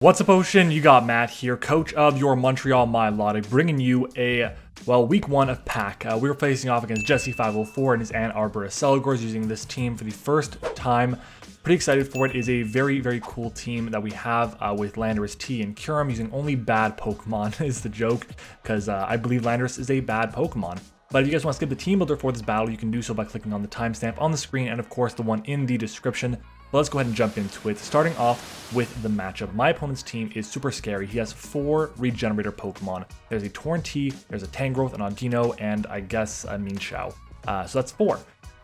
What's up, Ocean? You got Matt here, coach of your Montreal MyLogic, bringing you a, week one of Pack. We were facing off against Jesse 504 and his Ann Arbor Celigors using this team for the first time. Pretty excited for it. It is a very, very cool team that we have with Landorus T and Kyurem using only bad Pokemon is the joke, because I believe Landorus is a bad Pokemon. But if you guys want to skip the team builder for this battle, you can do so by clicking on the timestamp on the screen and of course the one in the description. But let's go ahead and jump into it. Starting off with the matchup. My opponent's team is super scary. He has 4 Regenerator Pokemon. There's a Torrentee, there's a Tangrowth, an Audino, and I guess a MattOshea. So that's 4.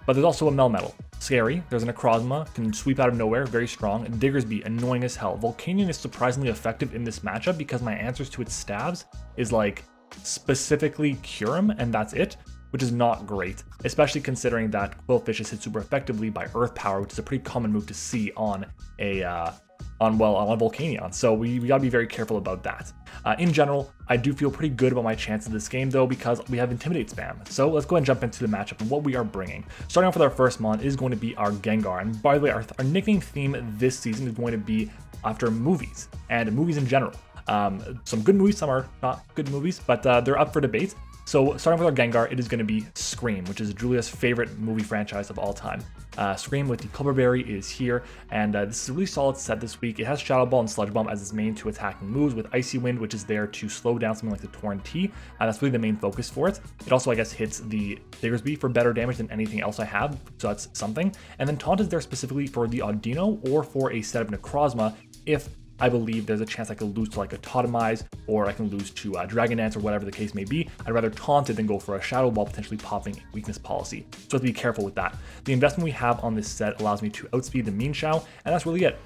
But there's also a Melmetal. Scary. There's an Necrozma, can sweep out of nowhere, very strong. Diggersby, annoying as hell. Volcanion is surprisingly effective in this matchup because my answers to its stabs is like specifically Kyurem, and that's it, which is not great, especially considering that Quillfish is hit super effectively by Earth Power, which is a pretty common move to see on a Volcanion. So we gotta be very careful about that. In general, I do feel pretty good about my chances this game though, because we have Intimidate spam. So let's go ahead and jump into the matchup and what we are bringing. Starting off with our first mon is going to be our Gengar. And by the way, our nickname theme this season is going to be after movies and movies in general. Some good movies, some are not good movies, but they're up for debate. So starting with our Gengar, it is going to be Scream, which is Julia's favorite movie franchise of all time. Scream with the Culberberry is here, and this is a really solid set this week. It has Shadow Ball and Sludge Bomb as its main 2 attacking moves, with Icy Wind, which is there to slow down something like the Torrentee. That's really the main focus for it. It also, I guess, hits the Diggersby for better damage than anything else I have, so that's something. And then Taunt is there specifically for the Audino or for a set of Necrozma if I believe there's a chance I could lose to like a Totemize, or I can lose to Dragon Dance, or whatever the case may be. I'd rather taunt it than go for a Shadow Ball, potentially popping a weakness policy. So I have to be careful with that. The investment we have on this set allows me to outspeed the MattOshea, and that's really it.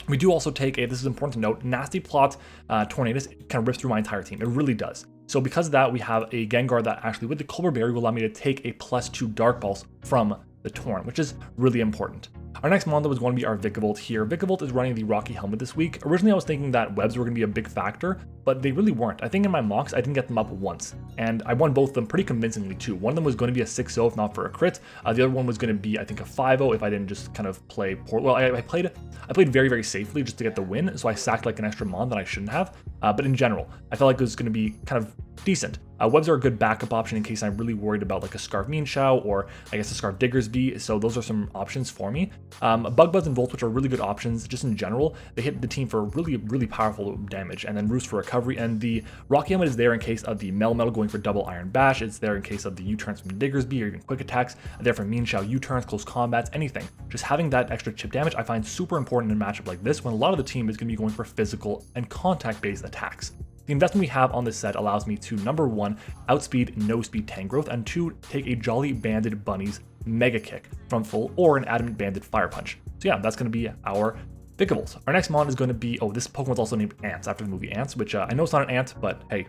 We do also take a, this is important to note, Nasty Plot Tornadus kind of rips through my entire team. It really does. So because of that, we have a Gengar that actually with the Culberberry will allow me to take a +2 Dark Balls from the Torn, which is really important. Our next mon was going to be our Vikavolt here. Vikavolt is running the Rocky Helmet this week. Originally, I was thinking that webs were going to be a big factor, but they really weren't. I think in my mocks, I didn't get them up once, and I won both of them pretty convincingly too. One of them was going to be a 6-0 if not for a crit. The other one was going to be, I think, a 5-0 if I didn't just kind of play poor. Well, I played very, very safely just to get the win, so I sacked like an extra mon that I shouldn't have. But in general, I felt like it was going to be kind of decent. Webs are a good backup option in case I'm really worried about like a Scarf MattOshea or I guess a Scarf Diggersby, so those are some options for me. Bug Buzz and Volt, which are really good options just in general. They hit the team for really, really powerful damage, and then Roost for recovery, and the Rocky Helmet is there in case of the Melmetal going for double Iron Bash. It's there in case of the U-turns from Diggersby or even quick attacks. There for MattOshea U-turns, close combats, anything. Just having that extra chip damage I find super important in a matchup like this when a lot of the team is going to be going for physical and contact-based attacks. The investment we have on this set allows me to, number 1, outspeed no-speed Tangrowth, and 2, take a Jolly Banded Bunny's Mega Kick from full, or an Adamant Banded Fire Punch. So yeah, that's going to be our Vikavolt. Our next mon is going to be, oh, this Pokemon's also named Ants after the movie Ants, which I know it's not an ant, but hey,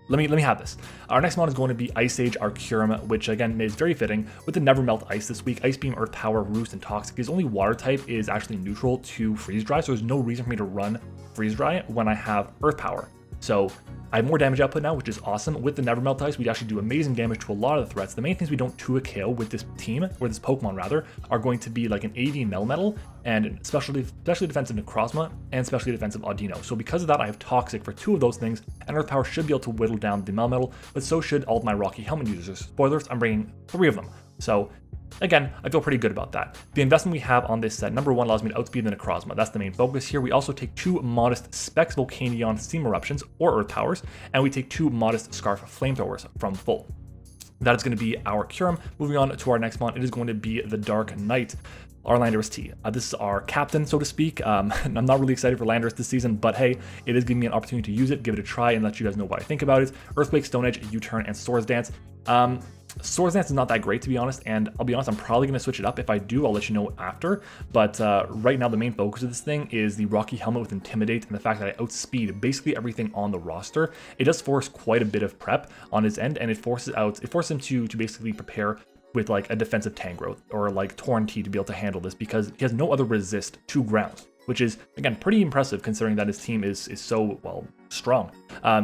let me have this. Our next mon is going to be Ice Age, our Kyurem, which again is very fitting with the Never Melt Ice this week. Ice Beam, Earth Power, Roost, and Toxic. His only water type is actually neutral to Freeze Dry, so there's no reason for me to run Freeze Dry when I have Earth Power. So I have more damage output now, which is awesome. With the Never Melt Ice, we actually do amazing damage to a lot of the threats. The main things we don't 2-KO with this team, or this Pokemon rather, are going to be like an AV Melmetal and specially defensive Necrozma and specially defensive Audino. So because of that, I have Toxic for 2 of those things, and Earth Power should be able to whittle down the Melmetal, but so should all of my Rocky Helmet users. Spoilers, I'm bringing 3 of them. So again, I feel pretty good about that. The investment we have on this set, number 1, allows me to outspeed the Necrozma. That's the main focus here. We also take 2 modest Specs Volcanion Steam Eruptions or Earth Powers, and we take 2 modest Scarf Flamethrowers from full. That is going to be our Kyurem. Moving on to our next mon, it is going to be the Dark Knight, our Landorus T. This is our captain, so to speak. I'm not really excited for Landorus this season, but hey, it is giving me an opportunity to use it, give it a try, and let you guys know what I think about it. Earthquake, Stone Edge, U-turn, and Swords Dance. Swords Dance is not that great, to be honest, and I'll be honest, I'm probably going to switch it up. If I do, I'll let you know after, but right now the main focus of this thing is the Rocky Helmet with Intimidate and the fact that I outspeed basically everything on the roster. It does force quite a bit of prep on his end, and it forces him to basically prepare with like a defensive Tangrowth or like Torrentee to be able to handle this, because he has no other resist to ground. which is, again, pretty impressive considering that his team is so, well, strong.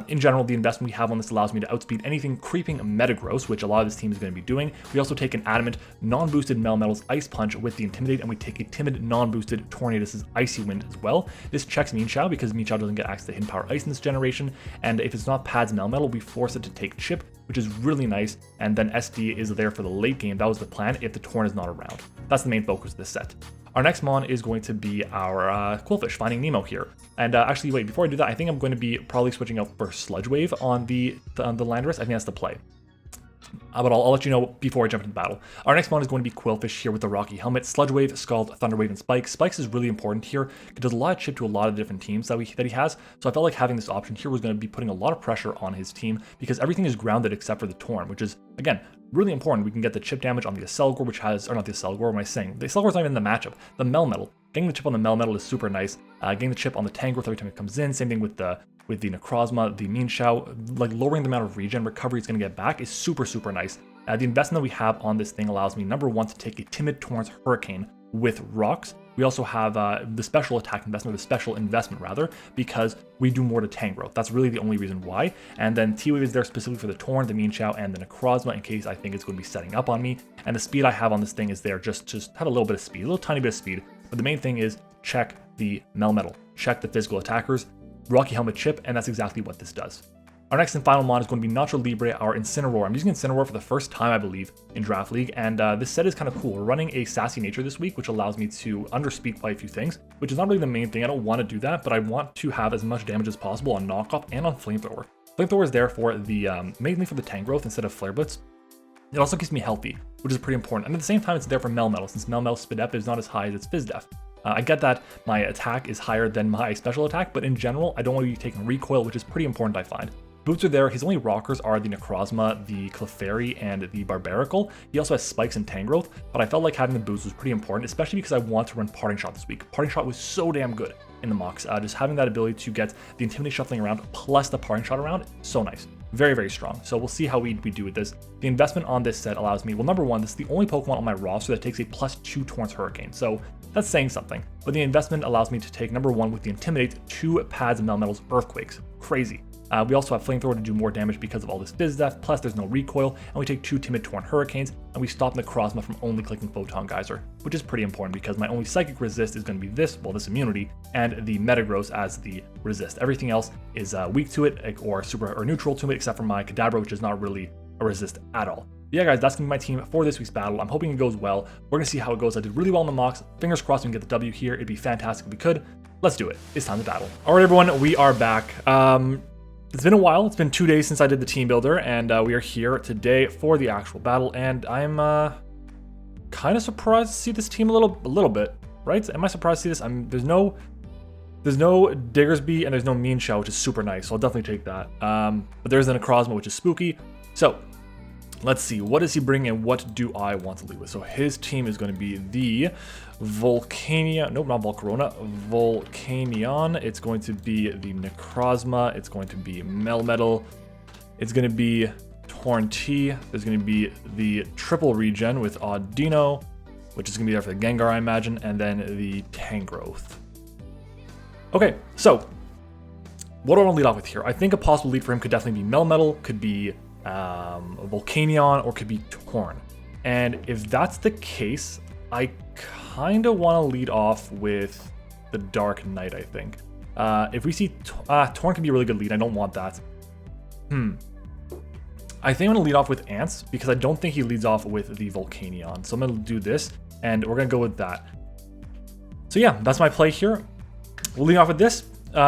In general, the investment we have on this allows me to outspeed anything creeping Metagross, which a lot of this team is going to be doing. We also take an Adamant non-boosted Melmetal's Ice Punch with the Intimidate, and we take a timid non-boosted Tornadus' Icy Wind as well. This checks MattOshea because MattOshea doesn't get access to Hidden Power Ice in this generation, and if it's not Pad's Melmetal, we force it to take Chip, which is really nice, and then SD is there for the late game. That was the plan if the Torn is not around. That's the main focus of this set. Our next mon is going to be our Quillfish, Finding Nemo here. And actually, wait, before I do that, I think I'm going to be probably switching out for Sludge Wave on the Landorus. I think that's the play. But I'll let you know before I jump into battle. Our next mon is going to be Quillfish here with the Rocky Helmet, Sludge Wave, Scald, Thunder Wave, and Spikes. Spikes is really important here. It does a lot of chip to a lot of different teams that he has. So I felt like having this option here was going to be putting a lot of pressure on his team because everything is grounded except for the Torn, which is, again, really important. We can get the chip damage on the Acelgor, which has, or not the Acelgor, what am I saying? The Acelgor's not even in the matchup. The Melmetal. Getting the chip on the Melmetal is super nice. Getting the chip on the Tangrowth every time it comes in. Same thing with the Necrozma, the MattOshea. Like lowering the amount of regen recovery it's going to get back is super, super nice. The investment that we have on this thing allows me, number one, to take a Timid Torrent's Hurricane with Rocks. We also have the special attack investment, or the special investment rather, because we do more to Tangrowth. That's really the only reason why. And then T-Wave is there specifically for the Torn, the MattOshea, and the Necrozma in case I think it's going to be setting up on me. And the speed I have on this thing is there just have a little bit of speed, a little tiny bit of speed. But the main thing is check the Melmetal, check the physical attackers, Rocky Helmet chip, and that's exactly what this does. Our next and final mon is going to be Nacho Libre, our Incineroar. I'm using Incineroar for the first time, I believe, in Draft League, and this set is kind of cool. We're running a Sassy Nature this week, which allows me to underspeed quite a few things, which is not really the main thing. I don't want to do that, but I want to have as much damage as possible on Knockoff and on Flamethrower. Flamethrower is there for the, mainly for the Tangrowth instead of Flare Blitz. It also keeps me healthy, which is pretty important. And at the same time, it's there for Melmetal, since Melmetal's Spidef is not as high as its Fizdef. I get that my attack is higher than my special attack, but in general, I don't want to be taking recoil, which is pretty important, I find. Boots are there. His only rockers are the Necrozma, the Clefairy, and the Barbaracle. He also has Spikes and Tangrowth, but I felt like having the boots was pretty important, especially because I want to run Parting Shot this week. Parting Shot was so damn good in the mocks. Just having that ability to get the Intimidate shuffling around plus the Parting Shot around, so nice. Very, very strong. So we'll see how we do with this. The investment on this set allows me, well, number one, this is the only Pokemon on my roster that takes a +2 Torrent's Hurricane. So that's saying something. But the investment allows me to take, number one, with the Intimidate, 2 Pads and Melmetal's Earthquakes. Crazy. We also have Flamethrower to do more damage because of all this Fizdef, plus there's no recoil, and we take 2 Timid Torn Hurricanes, and we stop Necrozma from only clicking Photon Geyser, which is pretty important because my only Psychic resist is going to be this, well, this immunity, and the Metagross as the resist. Everything else is weak to it, or super or neutral to it, except for my Kadabra, which is not really a resist at all. But yeah, guys, that's going to be my team for this week's battle. I'm hoping it goes well. We're going to see how it goes. I did really well in the mocks. Fingers crossed we can get the W here. It'd be fantastic if we could. Let's do it. It's time to battle. All right, everyone, we are back. It's been a while. It's been 2 days since I did the team builder, and we are here today for the actual battle. And I'm kind of surprised to see this team a little bit, right? Am I surprised to see this? There's no Diggersby and there's no MattOshea, which is super nice. So I'll definitely take that. But there's the Necrozma, which is spooky. So let's see, what does he bring and what do I want to lead with? So his team is going to be the Volcania, nope, not Volcarona, Volcanion. It's going to be the Necrozma. It's going to be Melmetal. It's going to be Torn-T. There's going to be the triple regen with Audino, which is going to be there for the Gengar, I imagine, and then the Tangrowth. Okay, so what do I want to lead off with here? I think a possible lead for him could definitely be Melmetal, could be Volcanion, or could be Torn. And if that's the case, I kind of want to lead off with the Dark Knight, I think. If we see Torn can be a really good lead. I don't want that. I think I'm going to lead off with Ants because I don't think he leads off with the Volcanion. So I'm going to do this and we're going to go with that. So yeah, that's my play here. We'll lead off with this.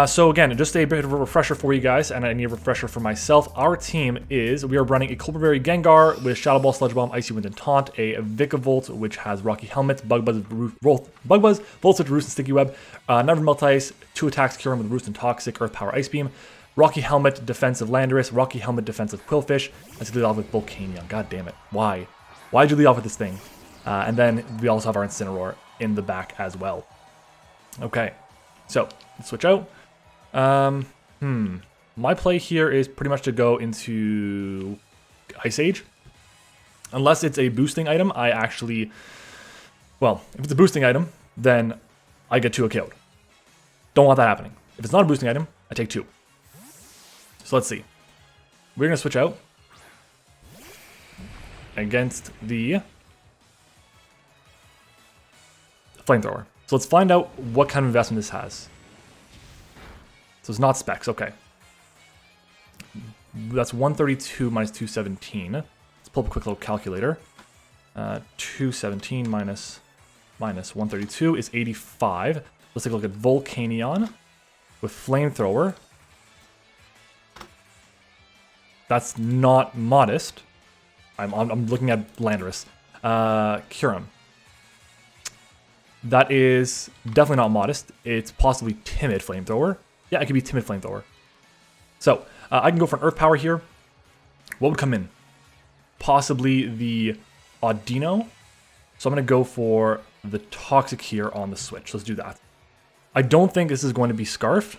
So again, just a bit of a refresher for you guys, and I need a refresher for myself. Our team is, we are running a Culberberry Gengar with Shadow Ball, Sludge Bomb, Icy Wind, and Taunt, a Vikavolt, which has Rocky Helmet, Bug Buzz, Volt Switch, Roost, and Sticky Web, Never Melt Ice, 2 attacks, Kyurem with Roost and Toxic, Earth Power, Ice Beam, Rocky Helmet, Defensive Landorus, Rocky Helmet, Defensive Quillfish. Let's lead off with Volcanion. God damn it. Why? Why'd you lead off with this thing? And then we also have our Incineroar in the back as well. Okay, so let's switch out. My play here is pretty much to go into Ice Age. Unless it's a boosting item, I actually, well, if it's a boosting item, then I get 2 killed. Don't want that happening. If it's not a boosting item, I take 2. So let's see. We're going to switch out against the flamethrower. So let's find out what kind of investment this has. So it's not specs, okay. That's 132 minus 217. Let's pull up a quick little calculator. 217 minus 132 is 85. Let's take a look at Volcanion with Flamethrower. That's not modest. I'm looking at Landorus. Kyurem. That is definitely not modest. It's possibly Timid Flamethrower. Yeah, it could be Timid Flamethrower. So, I can go for an Earth Power here. What would come in? Possibly the Audino. So I'm going to go for the Toxic here on the switch. Let's do that. I don't think this is going to be Scarf.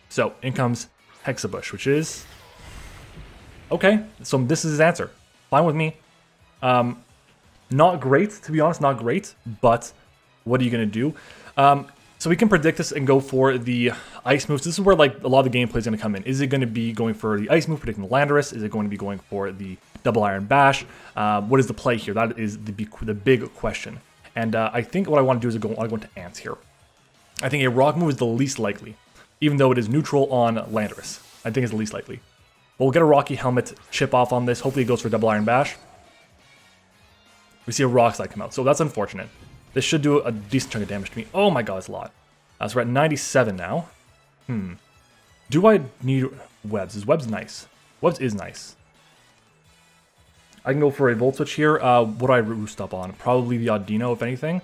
So, in comes Hexabush, which is... Okay, so this is his answer. Fine with me. Not great, to be honest, not great. But what are you going to do? So we can predict this and go for the ice moves. This is where like a lot of the gameplay is going to come in. Is it going to be going for the ice move, predicting the Landorus? Is it going to be going for the double Iron Bash? What is the play here? That is the big question. And I think what I want to do is I go into Ants here. I think a rock move is the least likely, even though it is neutral on Landorus. I think it's the least likely. We'll get a Rocky Helmet chip off on this. Hopefully it goes for double Iron Bash. We see a Rock Slide come out, so that's unfortunate. This should do a decent chunk of damage to me. Oh my god, it's a lot. So we're at 97 now. Do I need Webs? Is Webs nice? Webs is nice. I can go for a Volt Switch here. What do I roost up on? Probably the Audino, if anything.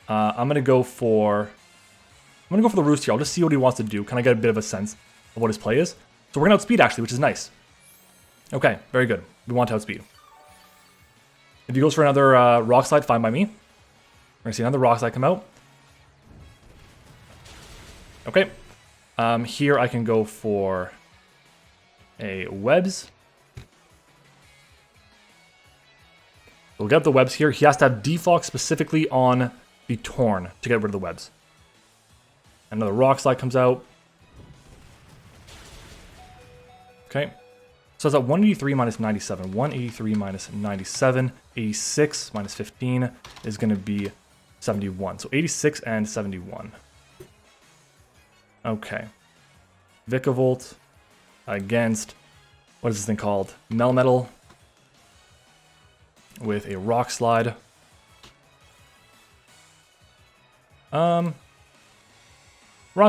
I'm gonna go for the Roost here. I'll just see what he wants to do. Can I get a bit of a sense of what his play is? So we're gonna outspeed actually, which is nice. Okay, very good. We want to outspeed. If he goes for another Rock Slide, fine by me. We're gonna see another Rock Slide come out. Okay. Here I can go for a Webs. We'll get the Webs here. He has to have Defog specifically on the Torn to get rid of the Webs. Another Rock Slide comes out. Okay. So it's at 183 minus 97. 183 minus 97. 86 minus 15 is going to be 71. So 86 and 71. Okay. Vikavolt against, what is this thing called? Melmetal with a Rock Slide. Rock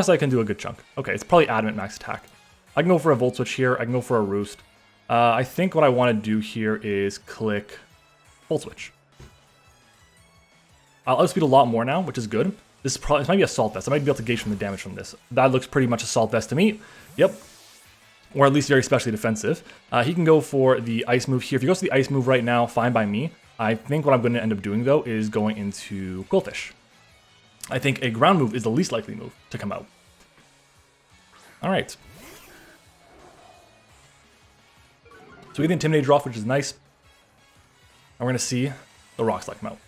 Slide can do a good chunk. Okay, it's probably Adamant max attack. I can go for a Volt Switch here. I can go for a Roost. I think what I want to do here is click Volt Switch. I'll outspeed a lot more now, which is good. This might be Assault Vest. I might be able to gauge from the damage from this. That looks pretty much Assault Vest to me. Yep. Or at least very specially defensive. He can go for the Ice move here. If he goes to the Ice move right now, fine by me. I think what I'm going to end up doing, though, is going into Quillfish. I think a Ground move is the least likely move to come out. Alright. So we get the Intimidate off, which is nice. And we're going to see the Rock Slide come out.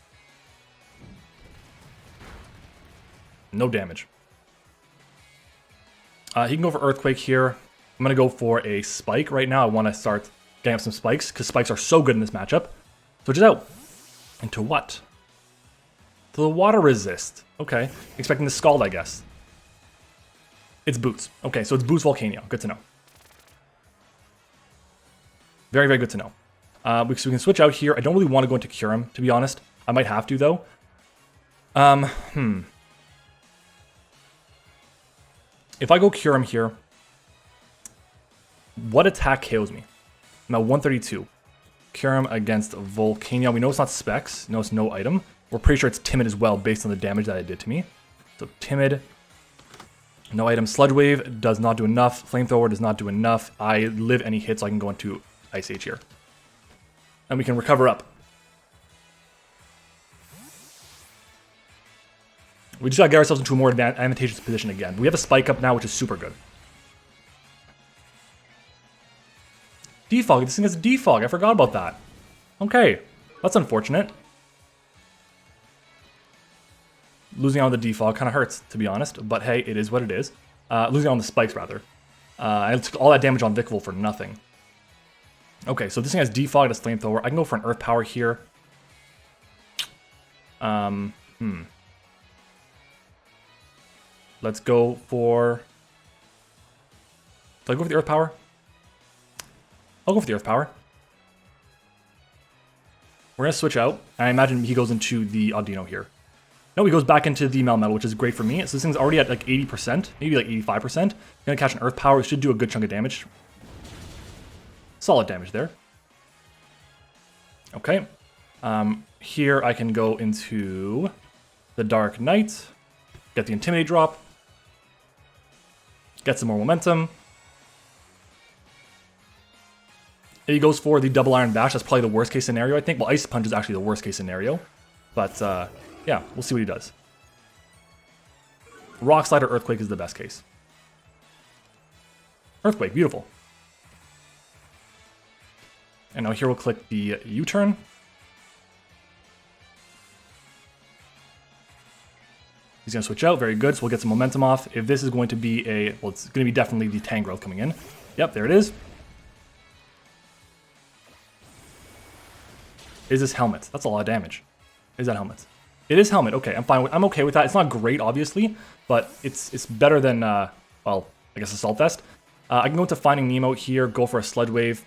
No damage. He can go for Earthquake here. I'm going to go for a Spike right now. I want to start getting up some Spikes, because Spikes are so good in this matchup. Switch it out. Into what? To the Water Resist. Okay. Expecting the Scald, I guess. It's Boots. Okay, so it's Boots Volcanion. Good to know. Very, very good to know. So we can switch out here. I don't really want to go into Kyurem, to be honest. I might have to, though. If I go Kyurem here, what attack KOs me? I'm at 132. Kyurem against Volcanion. We know it's not Specs. We know it's no item. We're pretty sure it's Timid as well, based on the damage that it did to me. So Timid. No item. Sludge Wave does not do enough. Flamethrower does not do enough. I live any hit, so I can go into Ice Age here. And we can recover up. We just gotta get ourselves into a more advantageous position again. We have a Spike up now, which is super good. Defog. This thing has Defog. I forgot about that. Okay. That's unfortunate. Losing on the defog kind of hurts, to be honest, but hey, it is what it is. Losing on the spikes, rather. I took all that damage on Vikavolt for nothing. Okay, so this thing has defog, it's flamethrower. I can go for an earth power here. Let's go for... Do I go for the earth power? I'll go for the earth power. We're going to switch out, and I imagine he goes into the Audino here. No, he goes back into the Melmetal, which is great for me. So this thing's already at like 80%, maybe like 85%. Gonna catch an earth power, it should do a good chunk of damage. Solid damage there. Okay. Here I can go into the Dark Knight, get the Intimidate drop, get some more momentum. He goes for the double Iron Bash. That's probably the worst case scenario, I think. Well, Ice Punch is actually the worst case scenario. But, yeah, we'll see what he does. Rock Slide or Earthquake is the best case. Earthquake, beautiful. And now here we'll click the U-turn. He's going to switch out, very good, so we'll get some momentum off. If this is going to be a, well, it's going to be definitely the Tangrowth coming in. Yep, there it is. Is this Helmet? That's a lot of damage. Is that Helmet? It is Helmet. Okay, I'm okay with that. It's not great, obviously, but it's better than well, I guess Assault Vest. I can go into Finding Nemo here, go for a Sludge Wave,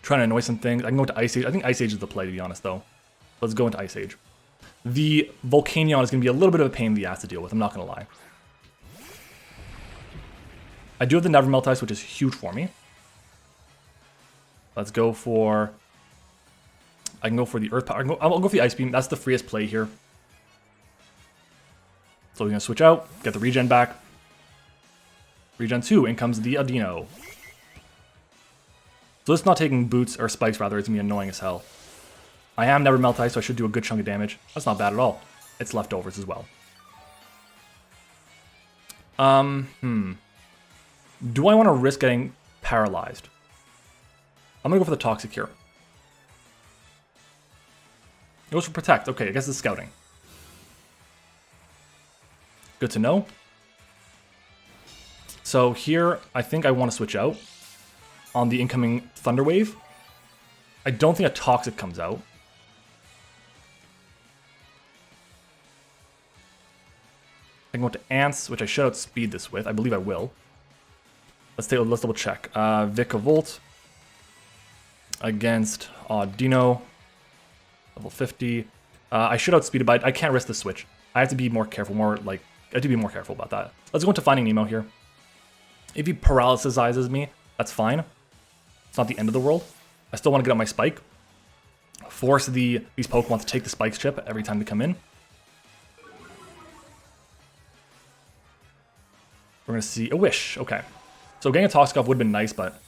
trying to annoy some things. I can go into Ice Age. I think Ice Age is the play, to be honest, though. Let's go into Ice Age. The Volcanion is going to be a little bit of a pain in the ass to deal with. I'm not going to lie. I do have the Never Melt Ice, which is huge for me. Let's go for... I can go for the Earth Power. I'll go for the Ice Beam. That's the freest play here. So we're going to switch out, get the regen back. Regen 2, in comes the Audino. So it's not taking boots, or spikes rather, it's going to be annoying as hell. I am Never Melt Ice, so I should do a good chunk of damage. That's not bad at all. It's leftovers as well. Do I want to risk getting paralyzed? I'm going to go for the Toxic here. It goes for Protect. Okay, I guess it's Scouting. Good to know. So here, I think I want to switch out on the incoming Thunder Wave. I don't think a Toxic comes out. I can go to Ants, which I should outspeed this with. I believe I will. Let's double check. Vikavolt against Audino. Level 50. I should outspeed it, but I can't risk the switch. I have to be more careful, I have to be more careful about that. Let's go into Finding Nemo here. If he paralysizes me, that's fine. It's not the end of the world. I still want to get up my spike. Force these Pokemon to take the spike chip every time they come in. We're going to see a Wish. Okay. So getting a Toxic off would have been nice, but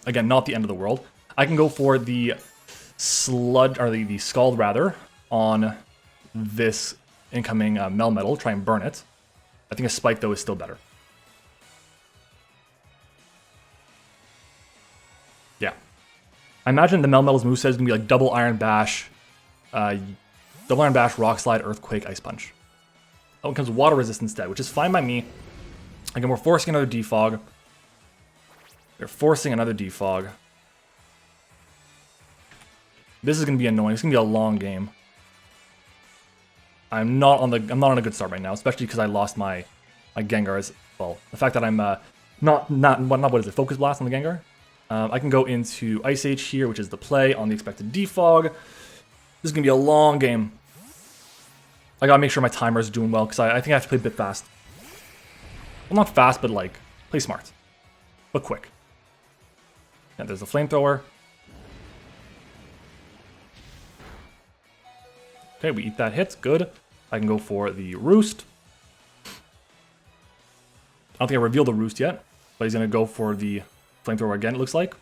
again, not the end of the world. I can go for the Sludge, or the Scald rather, on this incoming Melmetal, try and burn it. I think a Spike, though, is still better. Yeah. I imagine the Melmetal's moveset is going to be like double Iron Bash, Rock Slide, Earthquake, Ice Punch. Oh, it comes Water Resist instead, which is fine by me. Again, we're forcing another Defog. They're forcing another Defog. This is going to be annoying. It's going to be a long game. I'm not on a good start right now, especially because I lost my Gengar as well. The fact that I'm not what is it? Focus Blast on the Gengar. I can go into Ice Age here, which is the play on the expected Defog. This is going to be a long game. I got to make sure my timer is doing well because I think I have to play a bit fast. Well, not fast, but like play smart, but quick. And there's the Flamethrower. Okay, we eat that hit. Good. I can go for the Roost. I don't think I revealed the Roost yet, but he's going to go for the Flamethrower again, it looks like.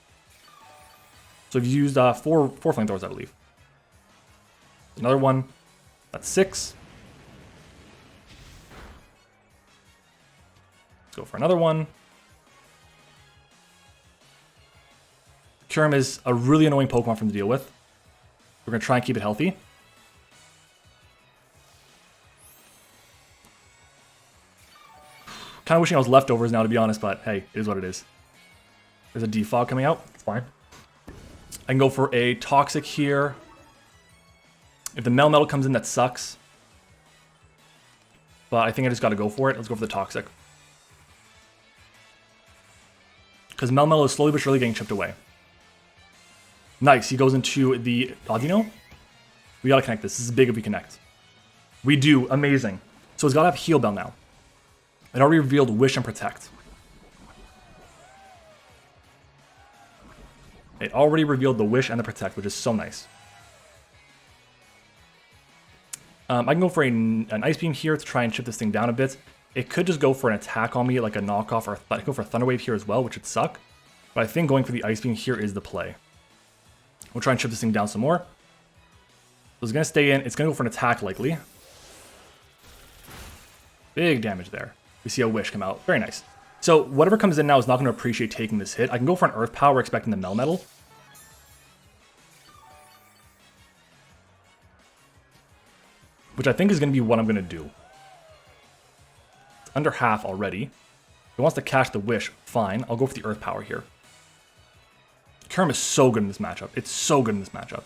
So I've used four Flamethrowers, I believe. Another one. That's 6. Let's go for another one. Kyurem is a really annoying Pokemon for him to deal with. We're going to try and keep it healthy. Kind of wishing I was leftovers now, to be honest, but hey, it is what it is. There's a defog coming out. It's fine. I can go for a Toxic here. If the Melmetal comes in, that sucks. But I think I just got to go for it. Let's go for the Toxic. Because Melmetal is slowly but surely getting chipped away. Nice. He goes into the Audino. We got to connect this. This is big if we connect. We do. Amazing. So he's got to have Heal Bell now. It already revealed Wish and Protect. It already revealed the Wish and the Protect, which is so nice. I can go for an Ice Beam here to try and chip this thing down a bit. It could just go for an attack on me, like a knockoff, or I could go for a Thunder Wave here as well, which would suck. But I think going for the Ice Beam here is the play. We'll try and chip this thing down some more. So it's going to stay in. It's going to go for an attack, likely. Big damage there. We see a Wish come out. Very nice. So whatever comes in now is not going to appreciate taking this hit. I can go for an Earth Power, expecting the Melmetal. Which I think is going to be what I'm going to do. It's under half already. If he wants to cash the Wish, fine. I'll go for the Earth Power here. Kyurem is so good in this matchup. It's so good in this matchup.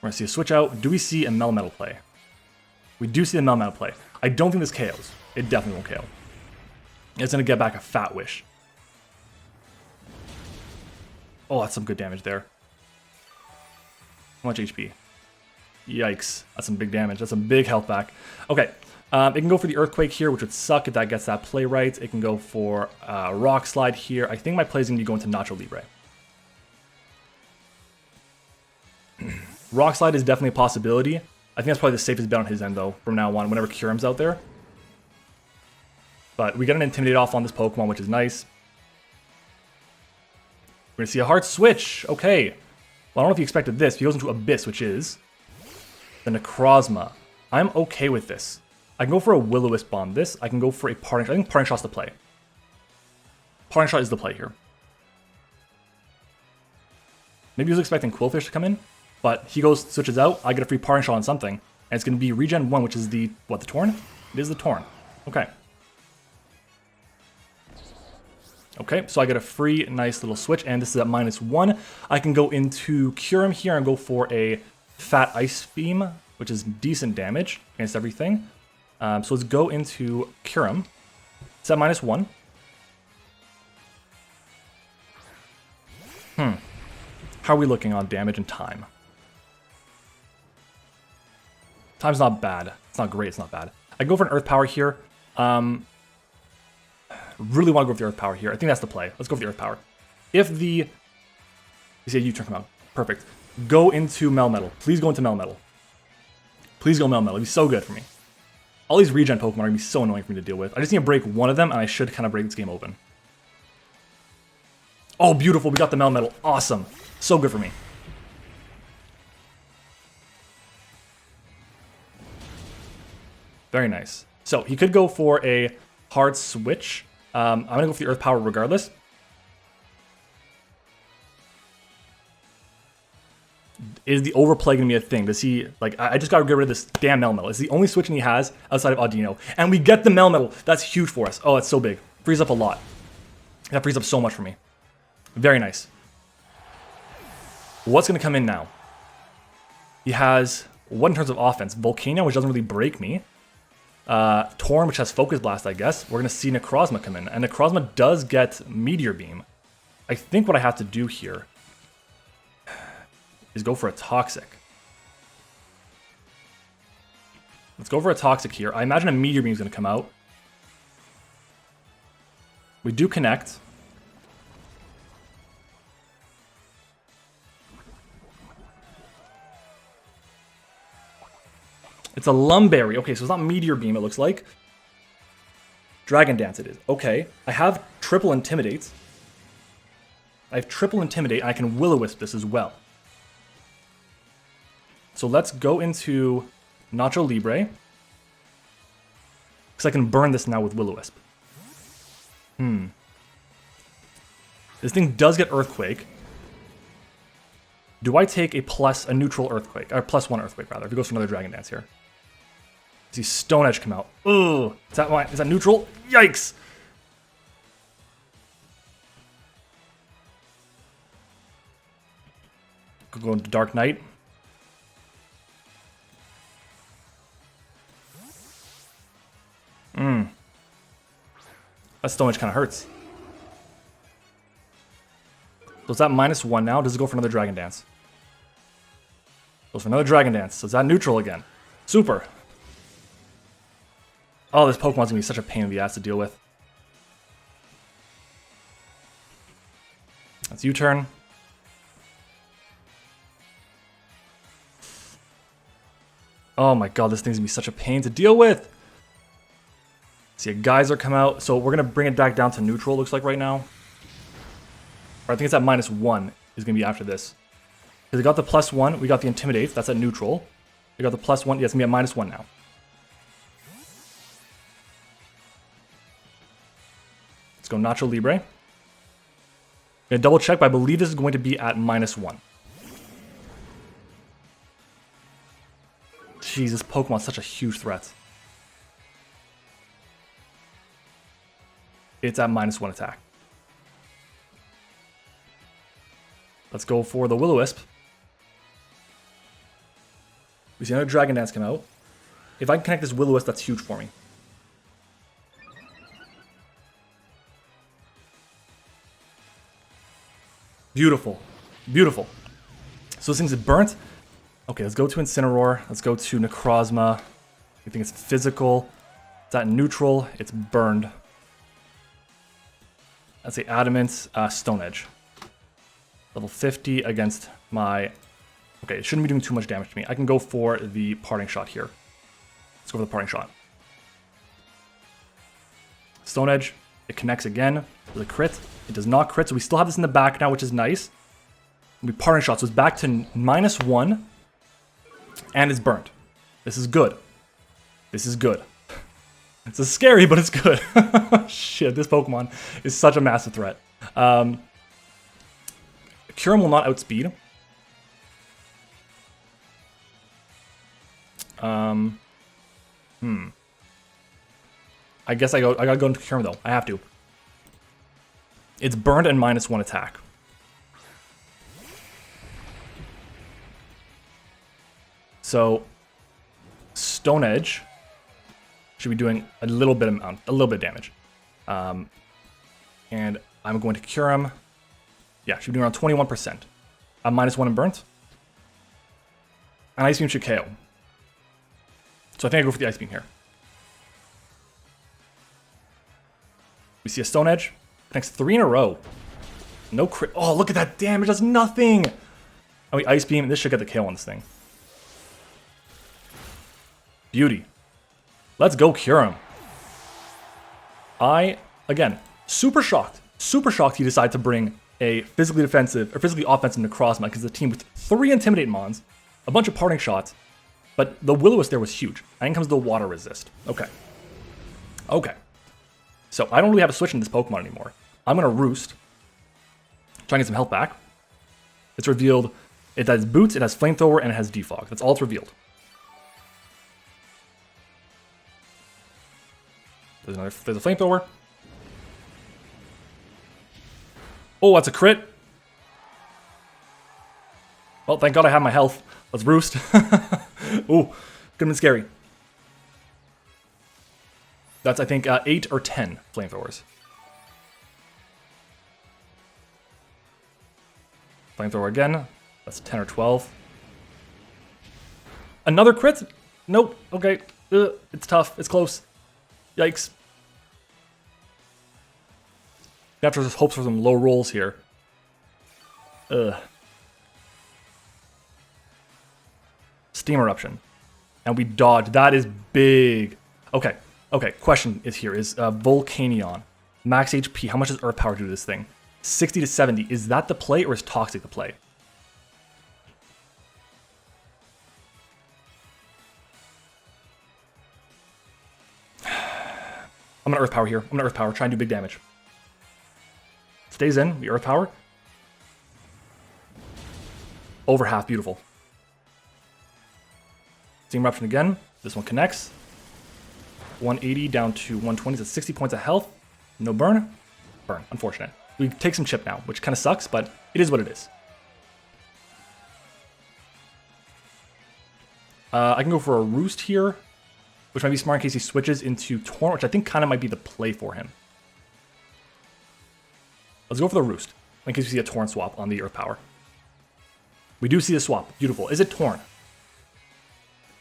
We're going to see a switch out. Do we see a Melmetal play? We do see the Melmetal play. I don't think this KOs. It definitely won't KO. It's going to get back a fat Wish. Oh, that's some good damage there. How much HP? Yikes. That's some big damage. That's some big health back. Okay. It can go for the Earthquake here, which would suck if that gets that play right. It can go for Rock Slide here. I think my play is going to be going to Nacho Libre. Rock Slide is definitely a possibility. I think that's probably the safest bet on his end, though, from now on, whenever Kyurem's out there. But we get an Intimidate off on this Pokemon, which is nice. We're going to see a hard switch. Okay. Well, I don't know if you expected this. He goes into Abyss, which is the Necrozma. I'm okay with this. I can go for a Will-O-Wisp on this. I can go for a Parting Shot. I think Parting Shot's the play. Parting Shot is the play here. Maybe he was expecting Quillfish to come in, but he goes, switches out. I get a free Parting Shot on something, and it's going to be Regen 1, which is the, what, the Torn? It is the Torn. Okay. Okay, so I get a free, nice little switch, and this is at -1. I can go into Kyurem here and go for a Fat Ice Beam, which is decent damage against everything. So let's go into Kyurem. It's at -1. How are we looking on damage and time? Time's not bad. It's not great, it's not bad. I can go for an Earth Power here. Really want to go with the Earth Power here. I think that's the play. Let's go with the Earth Power. If the... You see a U-turn come out. Perfect. Go into Melmetal. Please go into Melmetal. Please go Melmetal. It'd be so good for me. All these regen Pokemon are going to be so annoying for me to deal with. I just need to break one of them, and I should kind of break this game open. Oh, beautiful. We got the Melmetal. Awesome. So good for me. Very nice. So he could go for a hard switch. I'm going to go for the Earth Power regardless. Is the overplay going to be a thing? Does he, like, I just got to get rid of this damn Melmetal. It's the only switching he has outside of Audino. And we get the Melmetal. That's huge for us. Oh, it's so big. Frees up a lot. That frees up so much for me. Very nice. What's going to come in now? He has, what in terms of offense? Volcano, which doesn't really break me. Torn, which has Focus Blast, I guess. We're going to see Necrozma come in. And Necrozma does get Meteor Beam. I think what I have to do here is go for a Toxic. Let's go for a Toxic here. I imagine a Meteor Beam is going to come out. We do connect. It's a Lumberry. Okay, so it's not Meteor Beam, it looks like. Dragon Dance it is. Okay. I have triple Intimidate. I have triple Intimidate, and I can Will-O-Wisp this as well. So let's go into Nacho Libre. Because I can burn this now with Will-O-Wisp. This thing does get Earthquake. Do I take a neutral Earthquake? Or +1 Earthquake, rather, if it goes for another Dragon Dance here. See Stone Edge come out. Ugh. Is that neutral? Yikes. Could go into Dark Knight. That Stone Edge kind of hurts. So it's at -1 now. Does it go for another Dragon Dance? Goes for another Dragon Dance. So it's at neutral again. Super. Oh, this Pokemon's gonna be such a pain in the ass to deal with. That's U-turn. Oh my god, this thing's gonna be such a pain to deal with. See a Geyser come out. So we're gonna bring it back down to neutral, looks like right now. Or I think it's at -1 is gonna be after this. Because we got the +1, we got the Intimidate, that's at neutral. We got the +1, yeah, it's gonna be at -1 now. Let's go Nacho Libre. I'm gonna double check, but I believe this is going to be at -1. Jeez, this Pokemon's such a huge threat. It's at -1 attack. Let's go for the Will-O-Wisp. We see another Dragon Dance come out. If I can connect this Will-O-Wisp, that's huge for me. Beautiful. Beautiful. So this thing's burnt. Okay, let's go to Incineroar. Let's go to Necrozma. I think it's physical. It's at neutral. It's burned. Let's say Adamant, Stone Edge. Level 50 against my... Okay, it shouldn't be doing too much damage to me. I can go for the Parting Shot here. Let's go for the Parting Shot. Stone Edge. It connects again. Does a crit. It does not crit, so we still have this in the back now, which is nice. We Parting Shot, so it's back to -1. And it's burnt. This is good. This is good. It's scary, but it's good. Shit, this Pokemon is such a massive threat. Kyurem will not outspeed. I guess I gotta go into Kyurem though. I have to. It's burned and -1 attack. So Stone Edge should be doing a little bit of damage. And I'm going to Kyurem. Yeah, should be doing around 21%. I'm -1 and burnt. And Ice Beam should KO. So I think I go for the Ice Beam here. We see a Stone Edge. Next 3 in a row. No crit. Oh, look at that damage. Does nothing. Oh, we Ice Beam. This should get the KO on this thing. Beauty. Let's go Kyurem. Again, super shocked. Super shocked he decided to bring a physically defensive or physically offensive Necrozma because the team with 3 Intimidate Mons, a bunch of Parting Shots, but the Will-O-Wisp there was huge. And then comes the Water Resist. Okay. Okay. So I don't really have a switch in this Pokemon anymore. I'm going to Roost. Try and get some health back. It's revealed it has Boots, it has Flamethrower, and it has Defog. That's all it's revealed. There's a Flamethrower. Oh, that's a crit. Well, thank God I have my health. Let's Roost. Ooh, could have been scary. That's, I think, 8 or 10 Flamethrowers. Flamethrower again. That's 10 or 12. Another crit? Nope. Okay. It's tough. It's close. Yikes. You have to just hope for some low rolls here. Ugh. Steam Eruption. And we dodged. That is big. Okay. Okay. Question is here. Is Volcanion. Max HP. How much does Earth Power do to this thing? 60 to 70. Is that the play or is Toxic the play? I'm gonna Earth Power here. I'm gonna Earth Power. Try and do big damage. Stays in. We Earth Power. Over half. Beautiful. Steam Eruption again. This one connects. 180 down to 120. So 60 points of health. No burn. Burn. Unfortunate. We take some chip now, which kind of sucks, but it is what it is. I can go for a Roost here, which might be smart in case he switches into Torn, which I think kind of might be the play for him. Let's go for the Roost, in case we see a Torn swap on the Earth Power. We do see a swap. Beautiful. Is it Torn?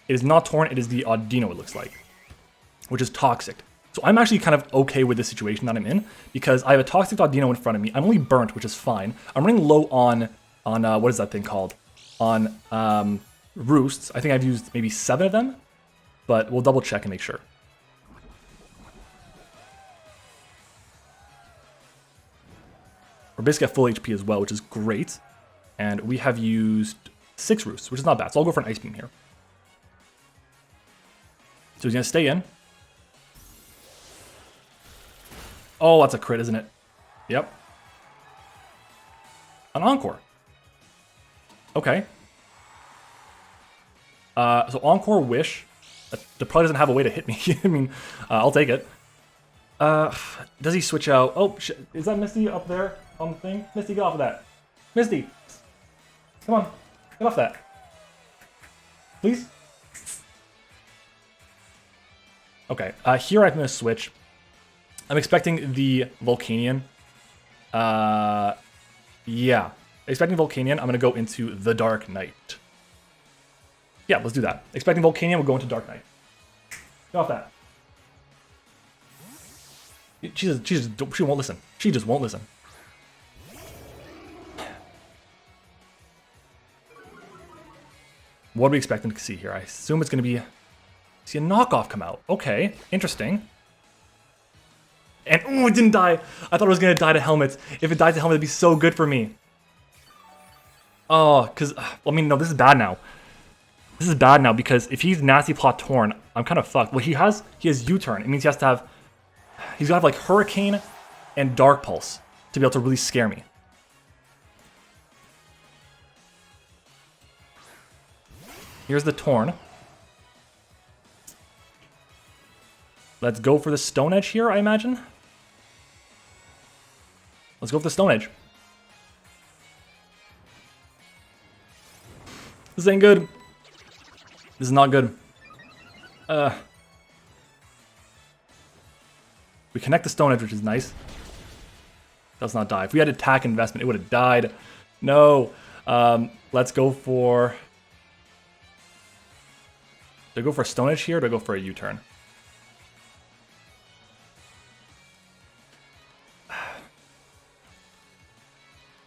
It is not Torn. It is the Audino, it looks like, which is Toxic. So I'm actually kind of okay with the situation that I'm in, because I have a Toxic Audino in front of me. I'm only burnt, which is fine. I'm running low on what is that thing called? On Roosts. I think I've used maybe 7 of them, but we'll double check and make sure. We're basically at full HP as well, which is great. And we have used 6 Roosts, which is not bad. So I'll go for an Ice Beam here. So he's going to stay in. Oh, that's a crit, isn't it? Yep. An Encore. Okay. So Encore Wish. That probably doesn't have a way to hit me. I mean, I'll take it. Does he switch out? Oh, shit. Is that Misty up there on the thing? Misty, get off of that. Misty! Come on. Get off that. Please? Okay. Here I'm going to switch. I'm expecting the Volcanion. Yeah. Expecting Volcanion, I'm going to go into the Dark Knight. Yeah, let's do that. Expecting Volcanion, we'll go into Dark Knight. Get off that. She won't listen. She just won't listen. What are we expecting to see here? I assume it's going to be... See a knockoff come out. Okay, interesting. And, oh, it didn't die. I thought it was going to die to helmets. If it died to helmet, it'd be so good for me. Oh, because, I mean, no, this is bad now. This is bad now because if he's Nasty Plot Torn, I'm kind of fucked. Well, he has U-turn. It means he has to have... He's got to have, like, Hurricane and Dark Pulse to be able to really scare me. Here's the Torn. Let's go for the Stone Edge here, I imagine. Let's go for the Stone Edge. This ain't good. This is not good. We connect the Stone Edge, which is nice. Does not die. If we had attack investment, it would have died. No. Let's go for... Do I go for a Stone Edge here, or do I go for a U-turn?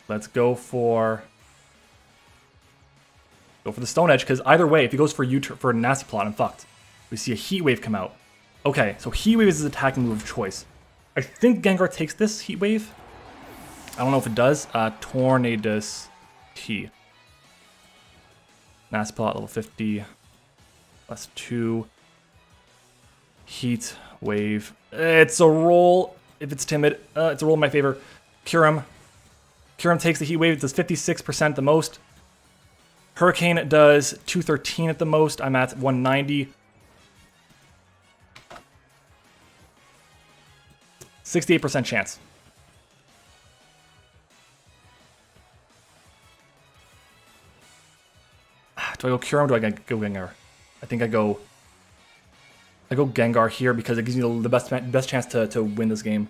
Let's go for the Stone Edge, because either way, if he goes for a Nasty Plot, I'm fucked. We see a Heat Wave come out. Okay, so Heat Wave is his attacking move of choice. I think Gengar takes this Heat Wave. I don't know if it does. Tornadus T. Nasty Plot, level 50. Plus 2. Heat Wave. It's a roll. If it's timid, it's a roll in my favor. Kyurem. Kyurem takes the Heat Wave. It does 56% the most. Hurricane does 213 at the most. I'm at 190. 68% chance. Do I go Kyurem or do I go Gengar? I think I go Gengar here because it gives me the best chance to win this game.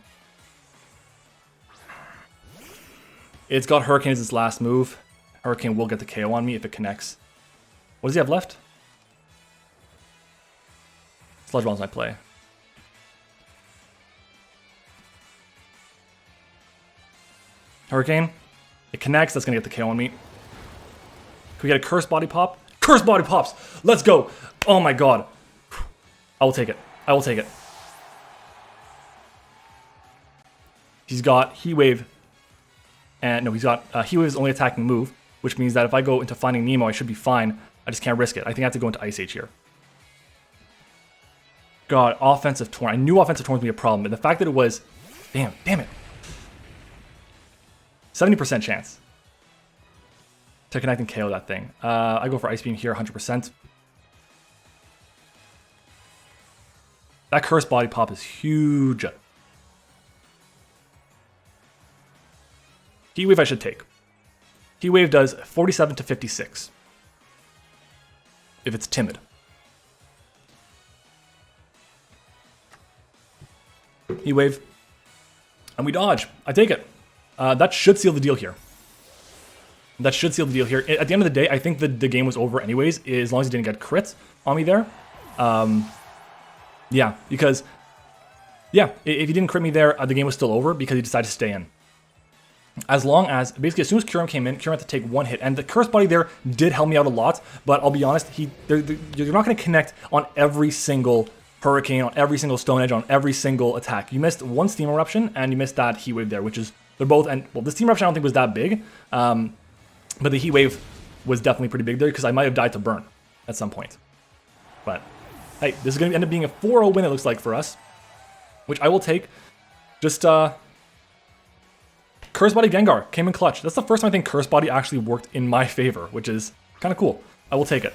It's got Hurricane as its last move. Hurricane will get the KO on me if it connects. What does he have left? Sludge Bomb's my play. Hurricane. It connects. That's going to get the KO on me. Can we get a Curse Body Pop? Curse Body Pops! Let's go! Oh my god. I will take it. I will take it. He's got Heat Wave. And no, he's got Heat Wave's only attacking move, which means that if I go into Finding Nemo, I should be fine. I just can't risk it. I think I have to go into Ice Age here. God, offensive Torn. I knew offensive Torn was going to be a problem, but the fact that it was... Damn it. 70% chance to connect and KO that thing. I go for Ice Beam here, 100%. That curse body pop is huge. Heat Wave I should take. Heat Wave does 47 to 56. If it's timid. Heat Wave. And we dodge. I take it. That should seal the deal here. That should seal the deal here. At the end of the day, I think the game was over anyways, as long as he didn't get crits on me there. Yeah, because, yeah, if he didn't crit me there, the game was still over because he decided to stay in. As long as, basically, as soon as Kyurem came in, Kyurem had to take one hit. And the curse body there did help me out a lot, but I'll be honest, you're not going to connect on every single Hurricane, on every single Stone Edge, on every single attack. You missed one Steam Eruption, and you missed that Heat Wave there, which is, they're both, and, well, the Steam Eruption I don't think was that big, but the Heat Wave was definitely pretty big there, because I might have died to burn at some point. But, hey, this is going to end up being a 4-0 win, it looks like, for us, which I will take. Just, Curse Body Gengar came in clutch. That's the first time I think Curse Body actually worked in my favor, which is kind of cool. I will take it.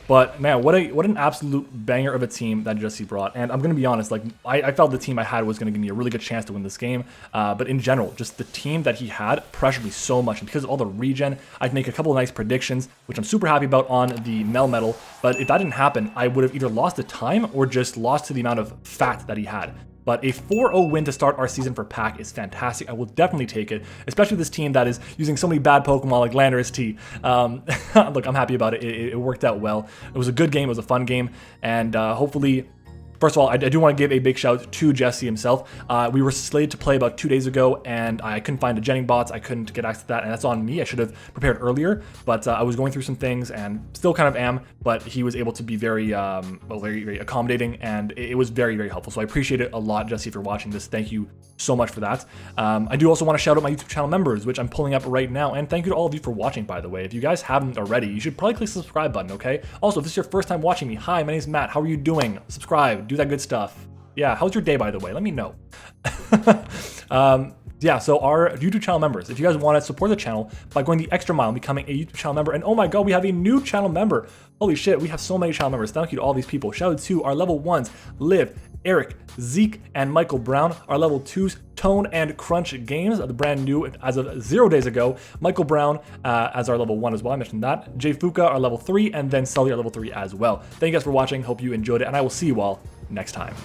But man, what an absolute banger of a team that Jesse brought. And I'm going to be honest, like I felt the team I had was going to give me a really good chance to win this game. But in general, just the team that he had pressured me so much. And because of all the regen, I'd make a couple of nice predictions, which I'm super happy about on the Melmetal. But if that didn't happen, I would have either lost the time or just lost to the amount of fat that he had. But a 4-0 win to start our season for Pack is fantastic. I will definitely take it, especially this team that is using so many bad Pokemon like Landorus T. Look, I'm happy about it. It worked out well. It was a good game. It was a fun game. And hopefully... First of all, I do want to give a big shout out to Jesse himself. We were slated to play about 2 days ago, and I couldn't find a Jenning bots. I couldn't get access to that, and that's on me. I should have prepared earlier, but I was going through some things, and still kind of am. But he was able to be very, very accommodating, and it was very, very helpful. So I appreciate it a lot, Jesse, if you're watching this. Thank you so much for that. I do also want to shout out my YouTube channel members, which I'm pulling up right now, and thank you to all of you for watching, by the way. If you guys haven't already, you should probably click the subscribe button, okay? Also, if this is your first time watching me, hi, my name is Matt. How are you doing? Subscribe, do that good stuff. Yeah, how's your day, by the way? Let me know. Yeah, so our YouTube channel members, if you guys want to support the channel by going the extra mile and becoming a YouTube channel member, and oh my god, we have a new channel member. Holy shit, we have so many channel members. Thank you to all these people. Shout out to our level 1s, Liv, Eric, Zeke, and Michael Brown. Our level 2s, Tone and Crunch Games, the brand new as of 0 days ago. Michael Brown as our level 1 as well, I mentioned that. Jay Fuka, our level 3, and then Sully, our level 3 as well. Thank you guys for watching. Hope you enjoyed it, and I will see you all next time.